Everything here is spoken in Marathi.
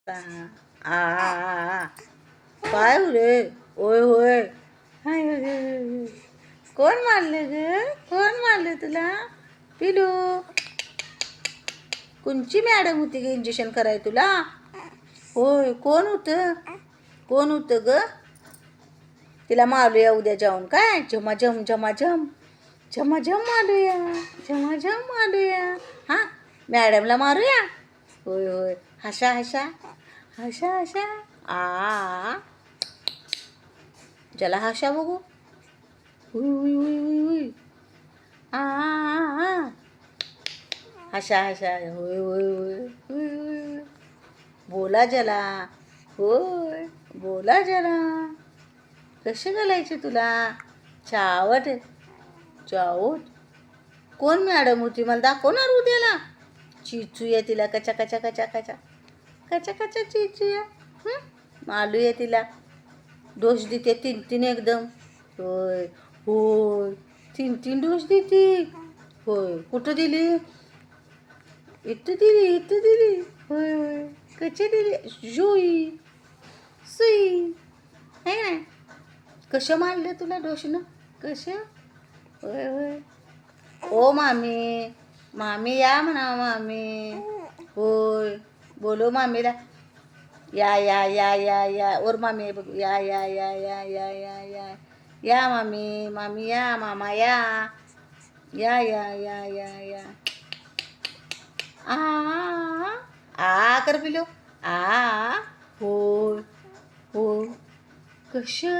आ काय रे? होय होय. हाय होय, होय, होय. कोण मारलं ग? कोण मारलं तुला? पिलू कोणची मॅडम होती ग इंजेक्शन कराय तुला? होय कोण होतं? कोण होतं ग? तिला मारूया उद्या जाऊन काय? झमाझम झमाझम झमाझम मारूया, झमाझम मारूया. हा मॅडमला मारूया. होय होय. Hush hush hush hush. आ जला हशा बघू. हुई हुई हुई हुई हुई. आ हशा हशा. होय होय होय हुई हुई हुई. बोला जला. होय बोला जला. कसे घालायचे तुला? चावट चावट. कोण मॅडम होती मला दाखवणार उद्याला? चिचूया तिला कचा कचा कचा कचा कचा कचा चिचूया. मालूया तिला. डोस देते 3-3 एकदम. होय होय 3-3 डोस देते. होय कुठं दिली? इथं दिली इथं दिली. होय होय कशी दिली? जुई सुई है ना. कशा मारले तुला डोशीनं? कशा? होय होय. ओ मामी मामी या म्हणा मामी. होय बोलो मामीला. या या या या या और मामी बघू. या या या या या या या या मामी मामी या मामा या या या या या या. आ कर पिलो. आ होय हो. कशा